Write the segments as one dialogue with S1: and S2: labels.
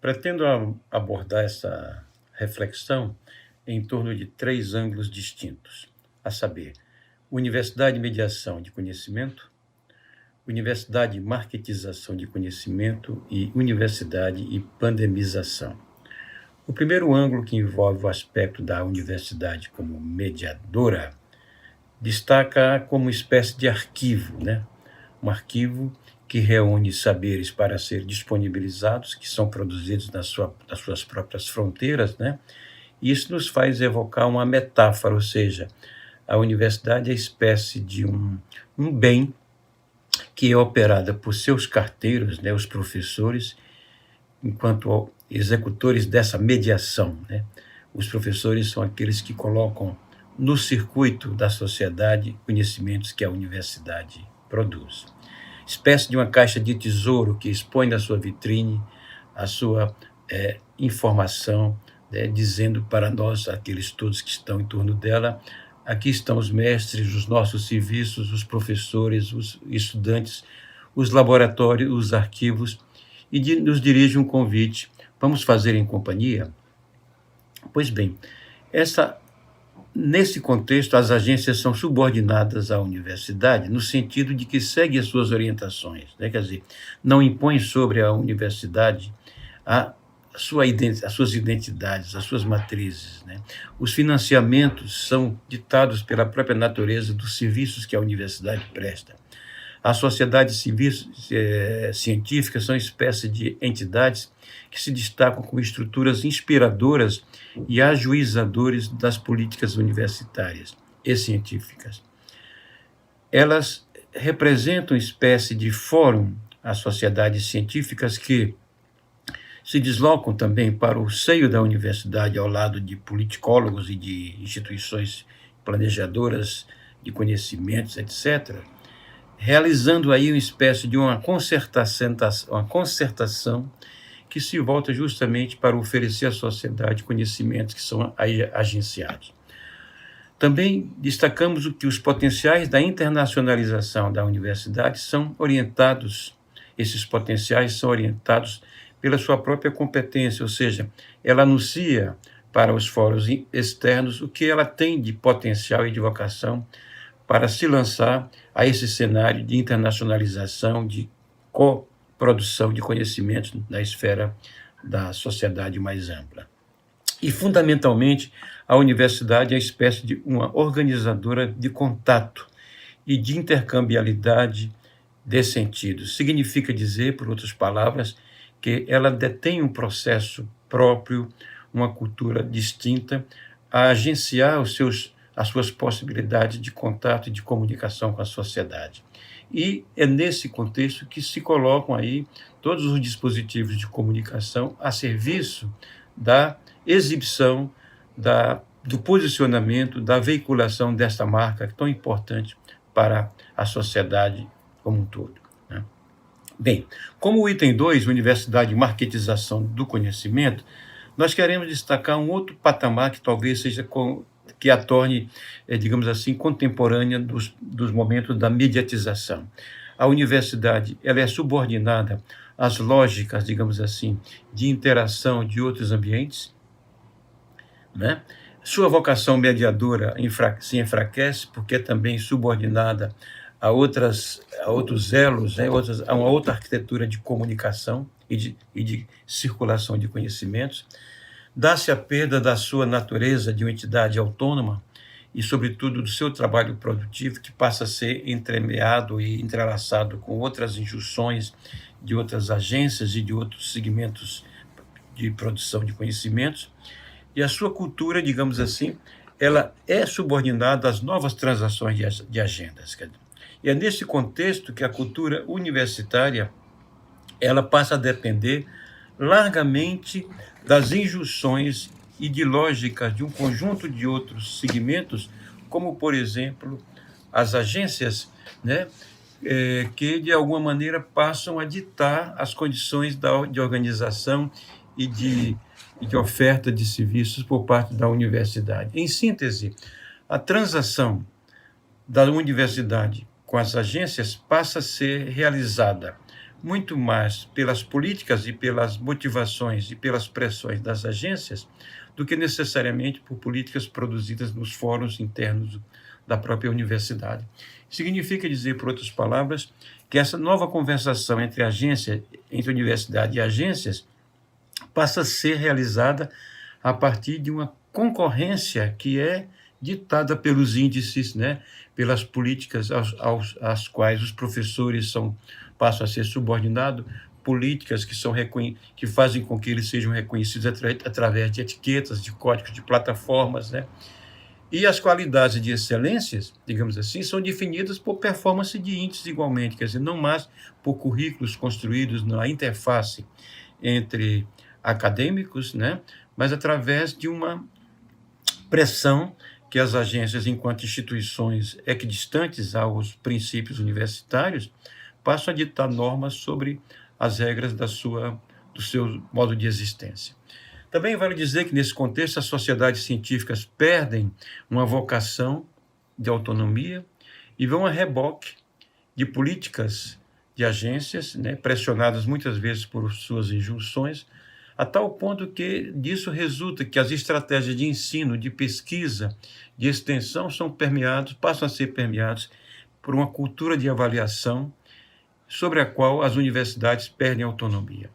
S1: Pretendo abordar essa reflexão em torno de três ângulos distintos, a saber, universidade e mediação de conhecimento, universidade e marketização de conhecimento e universidade e pandemização. O primeiro ângulo, que envolve o aspecto da universidade como mediadora, destaca como espécie de arquivo, né? Um arquivo que reúne saberes para ser disponibilizados, que são produzidos nas suas próprias fronteiras, né? E isso nos faz evocar uma metáfora, ou seja, a universidade é a espécie de um bem que é operada por seus carteiros, né, os professores, enquanto executores dessa mediação, né? Os professores são aqueles que colocam no circuito da sociedade conhecimentos que a universidade produz. Espécie de uma caixa de tesouro que expõe na sua vitrine a sua informação, né, dizendo para nós, aqueles todos que estão em torno dela, aqui estão os mestres, os nossos serviços, os professores, os estudantes, os laboratórios, os arquivos, e nos dirige um convite. Vamos fazer em companhia? Pois bem, nesse contexto, as agências são subordinadas à universidade, no sentido de que segue as suas orientações, né? Quer dizer, não impõe sobre a universidade as suas identidades, as suas matrizes, né? Os financiamentos são ditados pela própria natureza dos serviços que a universidade presta. As sociedades civis, científicas são espécie de entidades que se destacam como estruturas inspiradoras e ajuizadores das políticas universitárias e científicas. Elas representam espécie de fórum às sociedades científicas que se deslocam também para o seio da universidade ao lado de politicólogos e de instituições planejadoras de conhecimentos, etc., realizando aí uma espécie de uma concertação que se volta justamente para oferecer à sociedade conhecimentos que são aí agenciados. Também destacamos que os potenciais da internacionalização da universidade são orientados, esses potenciais são orientados pela sua própria competência, ou seja, ela anuncia para os fóruns externos o que ela tem de potencial e de vocação para se lançar a esse cenário de internacionalização, de coprodução de conhecimentos na esfera da sociedade mais ampla. E, fundamentalmente, a universidade é a espécie de uma organizadora de contato e de intercambiabilidade de sentidos. Significa dizer, por outras palavras, que ela detém um processo próprio, uma cultura distinta, a agenciar as suas possibilidades de contato e de comunicação com a sociedade. E é nesse contexto que se colocam aí todos os dispositivos de comunicação a serviço da exibição, do posicionamento, da veiculação desta marca tão importante para a sociedade como um todo, né? Bem, como o item 2, Universidade e Marketização do Conhecimento, nós queremos destacar um outro patamar que talvez seja que a torne, digamos assim, contemporânea dos momentos da mediatização. A universidade, ela é subordinada às lógicas, digamos assim, de interação de outros ambientes, né? Sua vocação mediadora se enfraquece porque é também subordinada a outros elos, né? A uma outra arquitetura de comunicação e de circulação de conhecimentos. Dá-se a perda da sua natureza de uma entidade autônoma e, sobretudo, do seu trabalho produtivo, que passa a ser entremeado e entrelaçado com outras injunções de outras agências e de outros segmentos de produção de conhecimentos. E a sua cultura, digamos assim, ela é subordinada às novas transações de agendas. E é nesse contexto que a cultura universitária ela passa a depender largamente das injunções e de lógicas de um conjunto de outros segmentos, como, por exemplo, as agências, né, que, de alguma maneira, passam a ditar as condições de organização e de oferta de serviços por parte da universidade. Em síntese, a transação da universidade com as agências passa a ser realizada muito mais pelas políticas e pelas motivações e pelas pressões das agências do que necessariamente por políticas produzidas nos fóruns internos da própria universidade. Significa dizer, por outras palavras, que essa nova conversação entre universidade e agências, passa a ser realizada a partir de uma concorrência que é ditada pelos índices, né, pelas políticas às quais os professores passam a ser subordinados, políticas que fazem com que eles sejam reconhecidos através de etiquetas, de códigos, de plataformas, né? E as qualidades de excelências, digamos assim, são definidas por performance de índices igualmente, quer dizer, não mais por currículos construídos na interface entre acadêmicos, né, mas através de uma pressão que as agências, enquanto instituições equidistantes aos princípios universitários, passam a ditar normas sobre as regras do seu modo de existência. Também vale dizer que, nesse contexto, as sociedades científicas perdem uma vocação de autonomia e vão a reboque de políticas de agências, né, pressionadas muitas vezes por suas injunções, a tal ponto que disso resulta que as estratégias de ensino, de pesquisa, de extensão passam a ser permeados por uma cultura de avaliação sobre a qual as universidades perdem autonomia.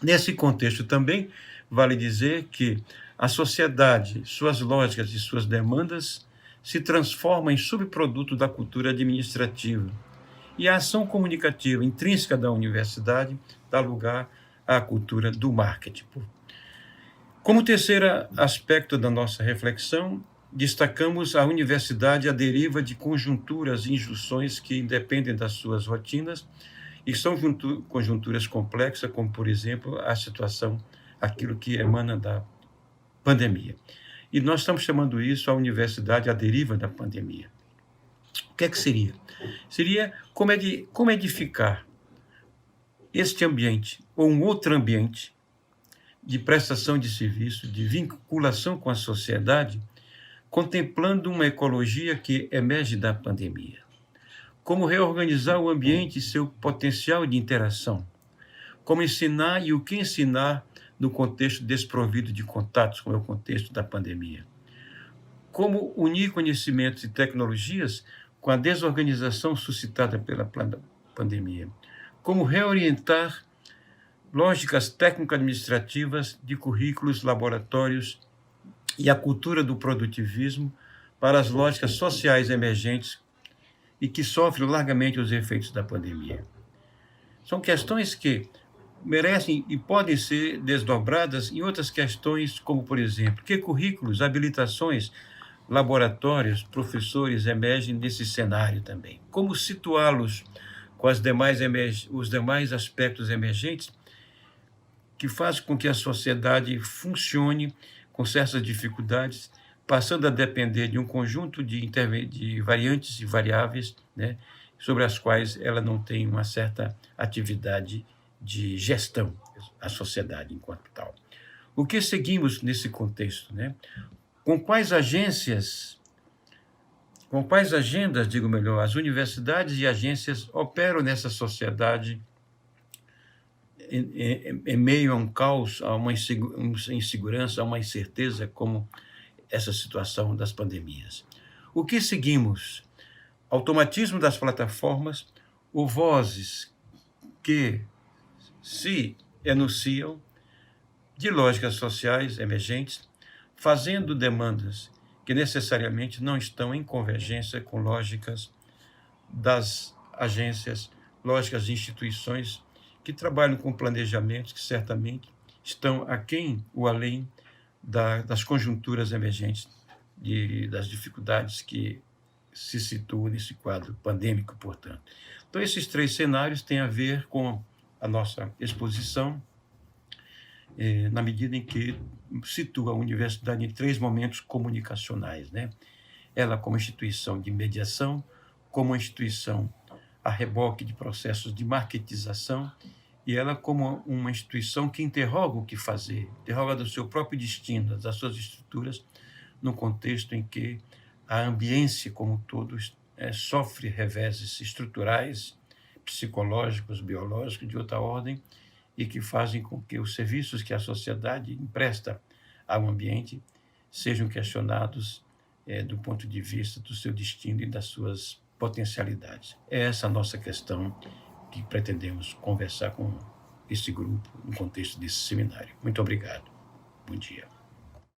S1: Nesse contexto também, vale dizer que a sociedade, suas lógicas e suas demandas se transformam em subproduto da cultura administrativa. E a ação comunicativa intrínseca da universidade dá lugar à cultura do marketing. Como terceiro aspecto da nossa reflexão, destacamos a universidade à deriva de conjunturas e injunções que independem das suas rotinas e são conjunturas complexas, como, por exemplo, aquilo que emana da pandemia. E nós estamos chamando isso a universidade à deriva da pandemia. O que é que seria? Seria como edificar este ambiente ou um outro ambiente de prestação de serviço, de vinculação com a sociedade, contemplando uma ecologia que emerge da pandemia. Como reorganizar o ambiente e seu potencial de interação. Como ensinar e o que ensinar no contexto desprovido de contatos, como é o contexto da pandemia. Como unir conhecimentos e tecnologias com a desorganização suscitada pela pandemia. Como reorientar lógicas técnico-administrativas de currículos, laboratórios e a cultura do produtivismo para as lógicas sociais emergentes e que sofrem largamente os efeitos da pandemia. São questões que merecem e podem ser desdobradas em outras questões, como, por exemplo, que currículos, habilitações, laboratórios, professores emergem nesse cenário também. Como situá-los com os demais aspectos emergentes que fazem com que a sociedade funcione com certas dificuldades, passando a depender de um conjunto de variantes e variáveis, né, sobre as quais ela não tem uma certa atividade de gestão, a sociedade enquanto tal. O que seguimos nesse contexto, né? Com quais agendas, digo melhor, as universidades e agências operam nessa sociedade em meio a um caos, a uma insegurança, a uma incerteza, como essa situação das pandemias. O que seguimos? Automatismo das plataformas ou vozes que se enunciam de lógicas sociais emergentes, fazendo demandas que necessariamente não estão em convergência com lógicas das agências, lógicas de instituições que trabalham com planejamentos que certamente estão aquém ou além das conjunturas emergentes, das dificuldades que se situam nesse quadro pandêmico, portanto. Então, esses três cenários têm a ver com a nossa exposição, na medida em que situa a universidade em três momentos comunicacionais, né? Ela como instituição de mediação, como instituição a reboque de processos de marketização, e ela como uma instituição que interroga o que fazer, interroga do seu próprio destino, das suas estruturas, no contexto em que a ambiência como um todo sofre reveses estruturais, psicológicos, biológicos, de outra ordem, e que fazem com que os serviços que a sociedade empresta ao ambiente sejam questionados do ponto de vista do seu destino e das suas potencialidades. É essa a nossa questão que pretendemos conversar com esse grupo no contexto desse seminário. Muito obrigado. Bom dia.